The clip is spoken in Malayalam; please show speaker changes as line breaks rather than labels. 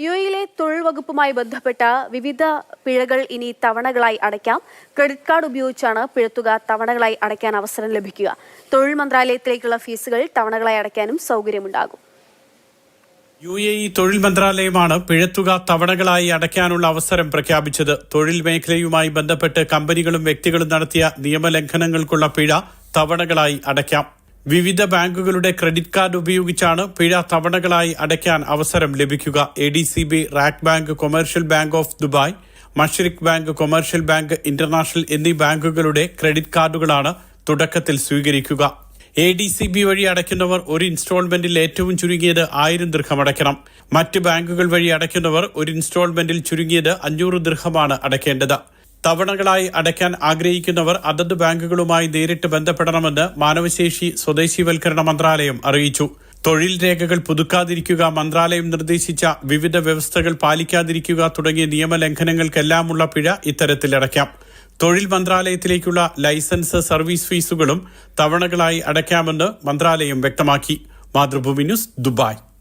യുഎയിലെ തൊഴിൽ വകുപ്പുമായി ബന്ധപ്പെട്ട വിവിധ പിഴകൾ ഇനി തവണകളായി അടയ്ക്കാം. ക്രെഡിറ്റ് കാർഡ് ഉപയോഗിച്ചാണ് പിഴത്തുക തവണകളായി അടയ്ക്കാൻ അവസരം ലഭിക്കുക. തൊഴിൽ മന്ത്രാലയത്തിലേക്കുള്ള ഫീസുകൾ തവണകളായി അടയ്ക്കാനും സൗകര്യമുണ്ടാകും.
യുഎഇ തൊഴിൽ മന്ത്രാലയമാണ് പിഴത്തുക തവണകളായി അടയ്ക്കാനുള്ള അവസരം പ്രഖ്യാപിച്ചത്. തൊഴിൽ മേഖലയുമായി ബന്ധപ്പെട്ട് കമ്പനികളും വ്യക്തികളും നടത്തിയ നിയമലംഘനങ്ങൾക്കുള്ള പിഴ തവണകളായി അടയ്ക്കാം. വിവിധ ബാങ്കുകളുടെ ക്രെഡിറ്റ് കാർഡ് ഉപയോഗിച്ചാണ് പിഴ തവണകളായി അടയ്ക്കാൻ അവസരം ലഭിക്കുക. ADCB, RAK bank, commercial bank of Dubai, Mashreq bank, commercial bank international എന്നീ ബാങ്കുകളുടെ ക്രെഡിറ്റ് കാർഡുകളാണ് തുടക്കത്തിൽ സ്വീകരിക്കുക. ADCB വഴി അടയ്ക്കുന്നവർ ഒരു ഇൻസ്റ്റാൾമെന്റിൽ ഏറ്റവും ചുരുങ്ങിയത് 1000 ദിർഹം അടയ്ക്കണം. മറ്റ് ബാങ്കുകൾ വഴി അടയ്ക്കുന്നവർ ഒരു ഇൻസ്റ്റാൾമെന്റിൽ ചുരുങ്ങിയത് 500 ദിർഹമാണ് അടയ്ക്കേണ്ടത്. തവണകളായി അടയ്ക്കാൻ ആഗ്രഹിക്കുന്നവർ അതത് ബാങ്കുകളുമായി നേരിട്ട് ബന്ധപ്പെടണമെന്ന് മാനവശേഷി സ്വദേശീവൽക്കരണ മന്ത്രാലയം അറിയിച്ചു. തൊഴിൽ രേഖകൾ പുതുക്കാതിരിക്കുക, മന്ത്രാലയം നിർദ്ദേശിച്ച വിവിധ വ്യവസ്ഥകൾ പാലിക്കാതിരിക്കുക തുടങ്ങിയ നിയമലംഘനങ്ങൾക്കെല്ലാമുള്ള പിഴ ഇത്തരത്തിൽ അടയ്ക്കാം. തൊഴിൽ മന്ത്രാലയത്തിലേക്കുള്ള ലൈസൻസ്, സർവീസ് ഫീസുകളും തവണകളായി അടയ്ക്കാമെന്ന് മന്ത്രാലയം വ്യക്തമാക്കി. Mathrubhumi news, Dubai.